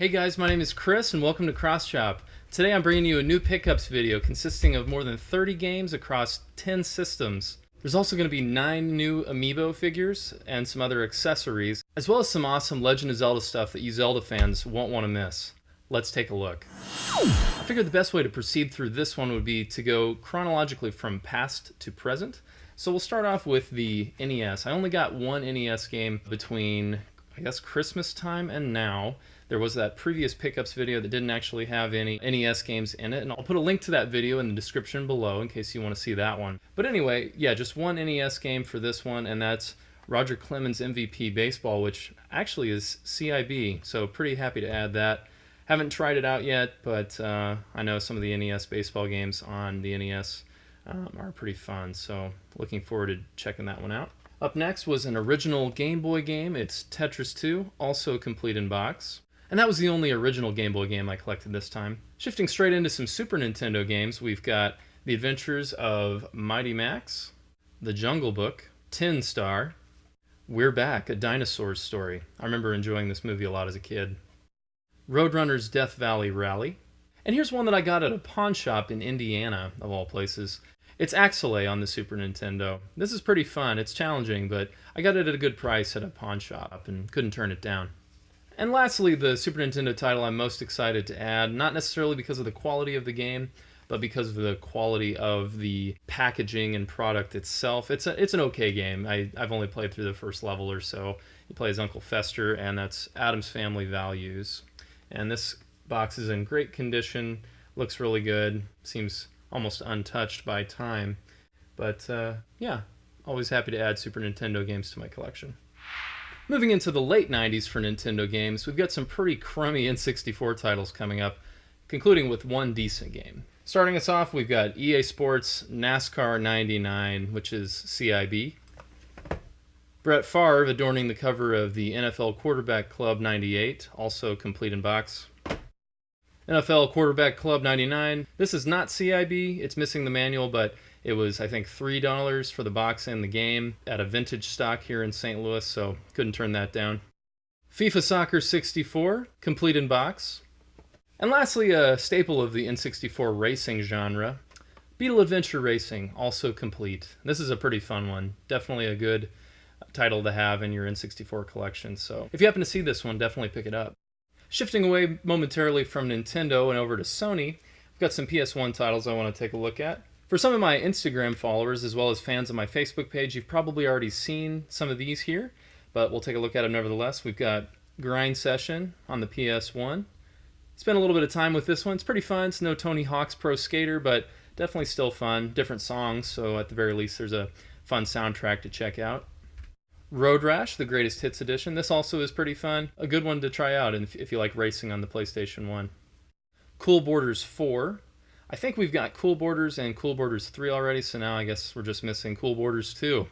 Hey guys, my name is Chris and welcome to CrossChop. Today I'm bringing you a new pickups video consisting of more than 30 games across 10 systems. There's also going to be 9 new amiibo figures and some other accessories, as well as some awesome Legend of Zelda stuff that you Zelda fans won't want to miss. Let's take a look. I figured the best way to proceed through this one would be to go chronologically from past to present. So we'll start off with the NES. I only got one NES game between, I guess, Christmas time and now. There was that previous pickups video that didn't actually have any NES games in it, and I'll put a link to that video in the description below in case you want to see that one. But anyway, yeah, just one NES game for this one, and that's Roger Clemens MVP Baseball, which actually is CIB, so pretty happy to add that. Haven't tried it out yet, but I know some of the NES baseball games on the NES are pretty fun, so looking forward to checking that one out. Up next was an original Game Boy game. It's Tetris 2, also complete in box. And that was the only original Game Boy game I collected this time. Shifting straight into some Super Nintendo games, we've got The Adventures of Mighty Max, The Jungle Book, Tin Star, We're Back, A Dinosaur's Story. I remember enjoying this movie a lot as a kid. Roadrunner's Death Valley Rally. And here's one that I got at a pawn shop in Indiana, of all places. It's Axelay on the Super Nintendo. This is pretty fun. It's challenging, but I got it at a good price at a pawn shop and couldn't turn it down. And lastly, the Super Nintendo title I'm most excited to add, not necessarily because of the quality of the game, but because of the quality of the packaging and product itself. It's an okay game. I've only played through the first level or so. You play as Uncle Fester, and that's Addams Family Values. And this box is in great condition, looks really good, seems almost untouched by time. But yeah, always happy to add Super Nintendo games to my collection. Moving into the late 90s for Nintendo games, we've got some pretty crummy N64 titles coming up, concluding with one decent game. Starting us off, we've got EA Sports NASCAR 99, which is CIB. Brett Favre adorning the cover of the NFL Quarterback Club 98, also complete in box. NFL Quarterback Club 99. This is not CIB, it's missing the manual, but it was, I think, $3 for the box and the game at a vintage stock here in St. Louis, so couldn't turn that down. FIFA Soccer 64, complete in box. And lastly, a staple of the N64 racing genre, Beetle Adventure Racing, also complete. This is a pretty fun one. Definitely a good title to have in your N64 collection, so if you happen to see this one, definitely pick it up. Shifting away momentarily from Nintendo and over to Sony, we've got some PS1 titles I want to take a look at. For some of my Instagram followers, as well as fans of my Facebook page, you've probably already seen some of these here, but we'll take a look at them nevertheless. We've got Grind Session on the PS1. Spent a little bit of time with this one. It's pretty fun. It's no Tony Hawk's Pro Skater, but definitely still fun. Different songs, so at the very least there's a fun soundtrack to check out. Road Rash, the Greatest Hits Edition. This also is pretty fun. A good one to try out if you like racing on the PlayStation 1. Cool Borders 4. I think we've got Cool Borders and Cool Borders 3 already, so now I guess we're just missing Cool Borders 2.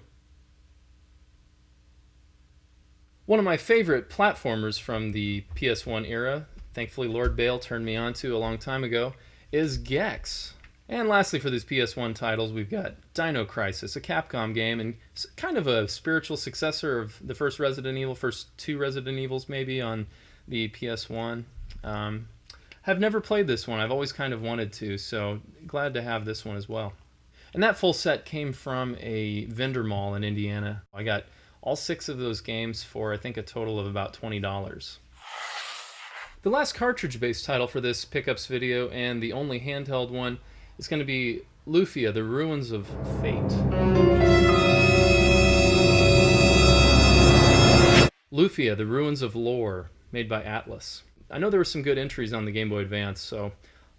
One of my favorite platformers from the PS1 era, thankfully Lord Bale turned me on to a long time ago, is Gex. And lastly for these PS1 titles, we've got Dino Crisis, a Capcom game, and kind of a spiritual successor of the first Resident Evil, first 2 Resident Evils maybe on the PS1. Have never played this one. I've always kind of wanted to, so glad to have this one as well. And that full set came from a vendor mall in Indiana. I got all 6 of those games for I think a total of about $20. The last cartridge-based title for this pickups video, and the only handheld one, is going to be Lufia, The Ruins of Fate. Lufia, The Ruins of Lore, made by Atlas. I know there were some good entries on the Game Boy Advance, so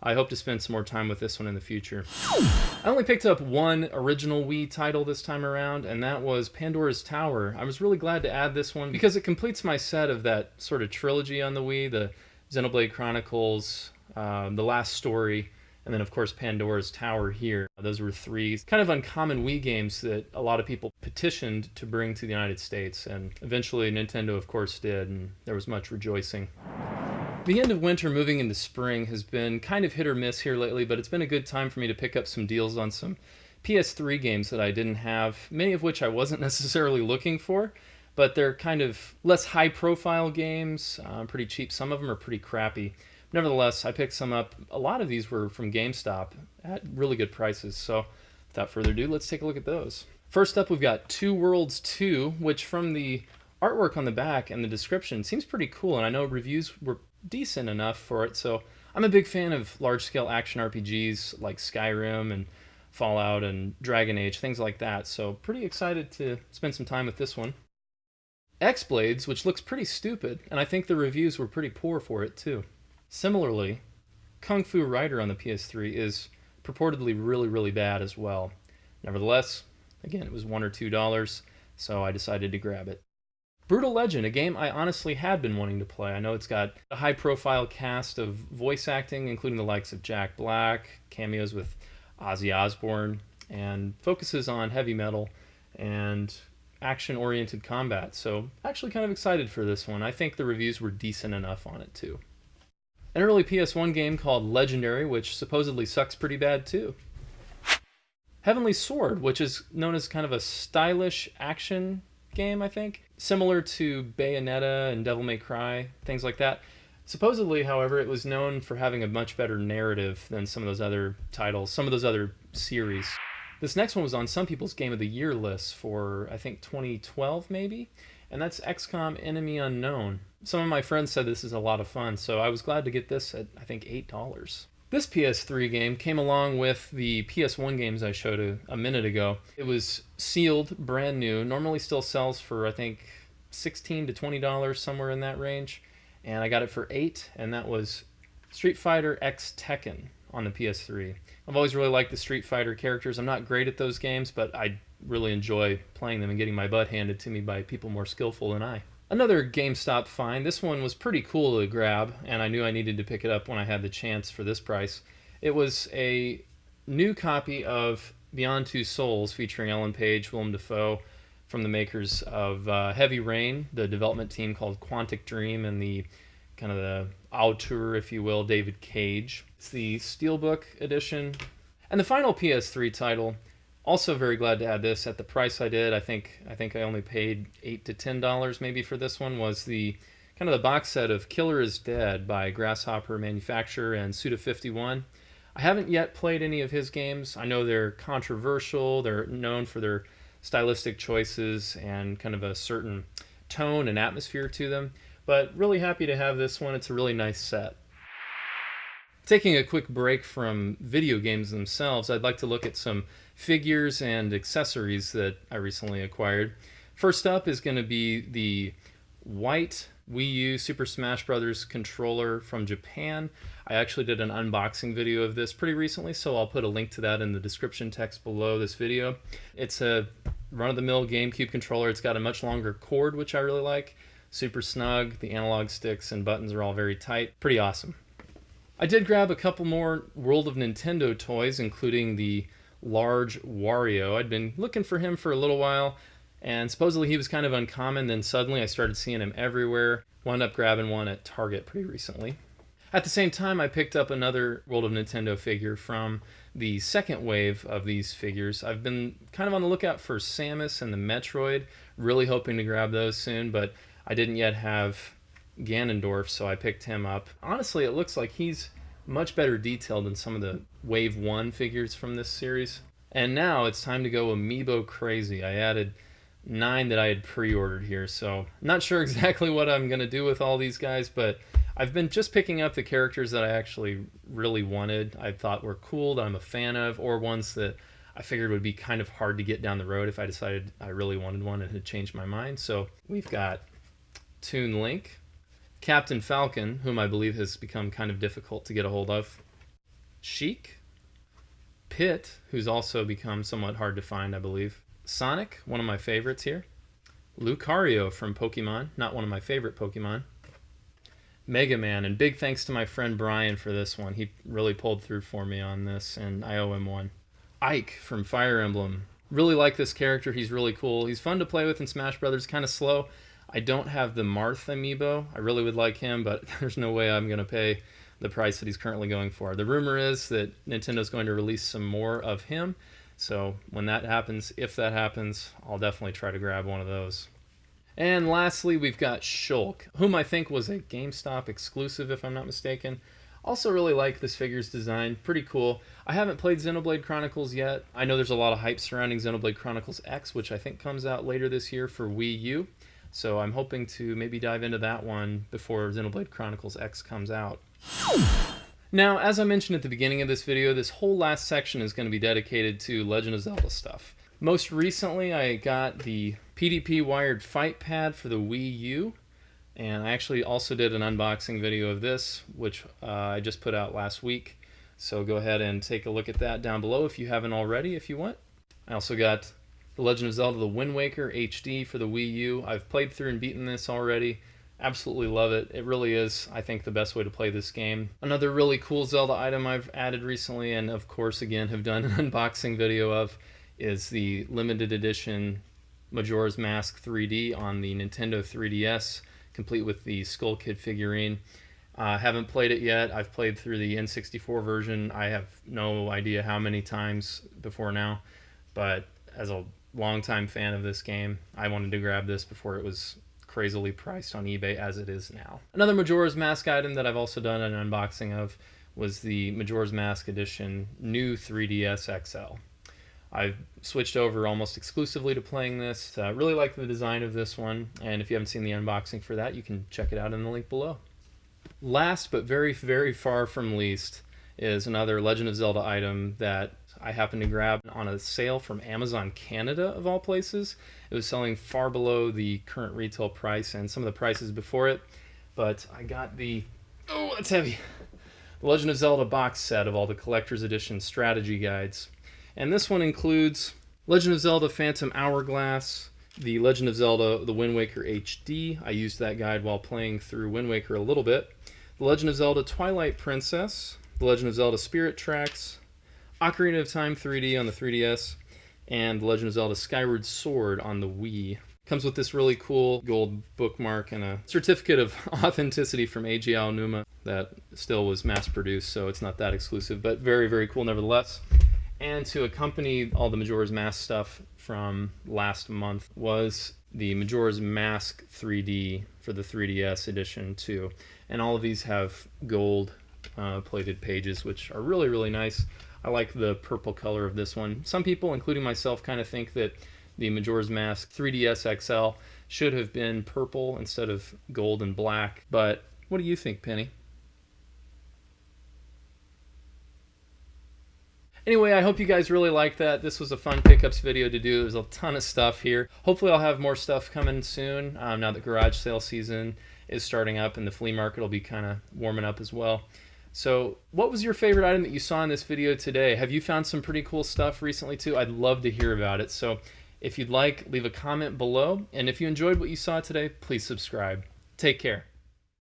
I hope to spend some more time with this one in the future. I only picked up one original Wii title this time around, and that was Pandora's Tower. I was really glad to add this one because it completes my set of that sort of trilogy on the Wii, the Xenoblade Chronicles, The Last Story, and then of course Pandora's Tower here. Those were 3 kind of uncommon Wii games that a lot of people petitioned to bring to the United States, and eventually Nintendo of course did, and there was much rejoicing. The end of winter moving into spring has been kind of hit or miss here lately, but it's been a good time for me to pick up some deals on some PS3 games that I didn't have, many of which I wasn't necessarily looking for, but they're kind of less high profile games, pretty cheap. Some of them are pretty crappy. Nevertheless, I picked some up. A lot of these were from GameStop at really good prices. So without further ado, let's take a look at those. First up, we've got Two Worlds 2, which from the artwork on the back and the description seems pretty cool, and I know reviews were decent enough for it, so I'm a big fan of large-scale action RPGs like Skyrim and Fallout and Dragon Age, things like that, so pretty excited to spend some time with this one. X-Blades, which looks pretty stupid, and I think the reviews were pretty poor for it too. Similarly, Kung Fu Rider on the PS3 is purportedly really bad as well. Nevertheless, again, it was $1 or $2, so I decided to grab it. Brutal Legend, a game I honestly had been wanting to play. I know it's got a high-profile cast of voice acting, including the likes of Jack Black, cameos with Ozzy Osbourne, and focuses on heavy metal and action-oriented combat. So actually kind of excited for this one. I think the reviews were decent enough on it too. An early PS1 game called Legendary, which supposedly sucks pretty bad too. Heavenly Sword, which is known as kind of a stylish action game, I think. Similar to Bayonetta and Devil May Cry, things like that. Supposedly, however, it was known for having a much better narrative than some of those other titles, some of those other series. This next one was on some people's Game of the Year lists for, I think, 2012 maybe, and that's XCOM Enemy Unknown. Some of my friends said this is a lot of fun, so I was glad to get this at, I think, $8. This PS3 game came along with the PS1 games I showed a minute ago. It was sealed, brand new, normally still sells for, I think, $16 to $20, somewhere in that range, and I got it for $8, and that was Street Fighter X Tekken on the PS3. I've always really liked the Street Fighter characters. I'm not great at those games, but I really enjoy playing them and getting my butt handed to me by people more skillful than I. Another GameStop find. This one was pretty cool to grab, and I knew I needed to pick it up when I had the chance for this price. It was a new copy of Beyond Two Souls featuring Ellen Page, Willem Dafoe, from the makers of Heavy Rain, the development team called Quantic Dream, and the kind of the auteur, if you will, David Cage. It's the Steelbook edition. And the final PS3 title, also very glad to have this at the price I did. I think I only paid $8 to $10 maybe for this one, was the kind of the box set of Killer is Dead by Grasshopper Manufacturer and Suda51. I haven't yet played any of his games. I know they're controversial. They're known for their stylistic choices and kind of a certain tone and atmosphere to them. But really happy to have this one. It's a really nice set. Taking a quick break from video games themselves, I'd like to look at some figures and accessories that I recently acquired. First up is going to be the white Wii U Super Smash Bros. Controller from Japan. I actually did an unboxing video of this pretty recently, so I'll put a link to that in the description text below this video. It's a run-of-the-mill GameCube controller. It's got a much longer cord, which I really like. Super snug. The analog sticks and buttons are all very tight. Pretty awesome. I did grab a couple more World of Nintendo toys, including the large Wario. I'd been looking for him for a little while, and supposedly he was kind of uncommon. Then suddenly I started seeing him everywhere. Wound up grabbing one at Target pretty recently. At the same time, I picked up another World of Nintendo figure from the second wave of these figures. I've been kind of on the lookout for Samus and the Metroid, really hoping to grab those soon, but I didn't yet have Ganondorf, so I picked him up. Honestly, it looks like he's much better detailed than some of the Wave 1 figures from this series. And now it's time to go amiibo crazy. I added 9 that I had pre-ordered here, so I'm not sure exactly what I'm going to do with all these guys, but I've been just picking up the characters that I actually really wanted, I thought were cool, that I'm a fan of, or ones that I figured would be kind of hard to get down the road if I decided I really wanted one and had changed my mind. So we've got Toon Link, Captain Falcon, whom I believe has become kind of difficult to get a hold of, Sheik, Pit, who's also become somewhat hard to find, I believe, Sonic, one of my favorites here, Lucario from Pokemon, not one of my favorite Pokemon, Mega Man, and big thanks to my friend Brian for this one. He really pulled through for me on this, and I owe him one. Ike from Fire Emblem. Really like this character. He's really cool. He's fun to play with in Smash Brothers, kind of slow. I don't have the Marth amiibo. I really would like him, but there's no way I'm going to pay the price that he's currently going for. The rumor is that Nintendo's going to release some more of him, so when that happens, if that happens, I'll definitely try to grab one of those. And lastly, we've got Shulk, whom I think was a GameStop exclusive, if I'm not mistaken. Also really like this figure's design, pretty cool. I haven't played Xenoblade Chronicles yet. I know there's a lot of hype surrounding Xenoblade Chronicles X, which I think comes out later this year for Wii U. So I'm hoping to maybe dive into that one before Xenoblade Chronicles X comes out. Now, as I mentioned at the beginning of this video, this whole last section is going to be dedicated to Legend of Zelda stuff. Most recently, I got the PDP wired fight pad for the Wii U, and I actually also did an unboxing video of this, which I just put out last week. So go ahead and take a look at that down below if you haven't already, if you want. I also got The Legend of Zelda The Wind Waker HD for the Wii U. I've played through and beaten this already. Absolutely love it. It really is, I think, the best way to play this game. Another really cool Zelda item I've added recently, and of course, again, have done an unboxing video of, is the limited edition Majora's Mask 3D on the Nintendo 3DS, complete with the Skull Kid figurine. Haven't played it yet. I've played through the N64 version. I have no idea how many times before now, but as a longtime fan of this game, I wanted to grab this before it was crazily priced on eBay as it is now. Another Majora's Mask item that I've also done an unboxing of was the Majora's Mask Edition new 3DS XL. I've switched over almost exclusively to playing this. Really like the design of this one, and if you haven't seen the unboxing for that, you can check it out in the link below. Last but very, very far from least is another Legend of Zelda item that I happened to grab on a sale from Amazon Canada, of all places. It was selling far below the current retail price and some of the prices before it, but I got the, oh, that's heavy, the Legend of Zelda box set of all the collector's edition strategy guides. And this one includes Legend of Zelda Phantom Hourglass, the Legend of Zelda The Wind Waker HD. I used that guide while playing through Wind Waker a little bit. The Legend of Zelda Twilight Princess, The Legend of Zelda Spirit Tracks, Ocarina of Time 3D on the 3DS, and The Legend of Zelda Skyward Sword on the Wii. Comes with this really cool gold bookmark and a certificate of authenticity from Eiji Aonuma that still was mass-produced, so it's not that exclusive, but very, very cool nevertheless. And to accompany all the Majora's Mask stuff from last month was the Majora's Mask 3D for the 3DS edition too. And all of these have gold plated pages, which are really, really nice. I like the purple color of this one. Some people, including myself, kind of think that the Majora's Mask 3DS XL should have been purple instead of gold and black. But what do you think, Penny? Anyway, I hope you guys really liked that. This was a fun pickups video to do. There's a ton of stuff here. Hopefully I'll have more stuff coming soon now that garage sale season is starting up and the flea market will be kind of warming up as well. So what was your favorite item that you saw in this video today? Have you found some pretty cool stuff recently too? I'd love to hear about it. So if you'd like, leave a comment below. And if you enjoyed what you saw today, please subscribe. Take care.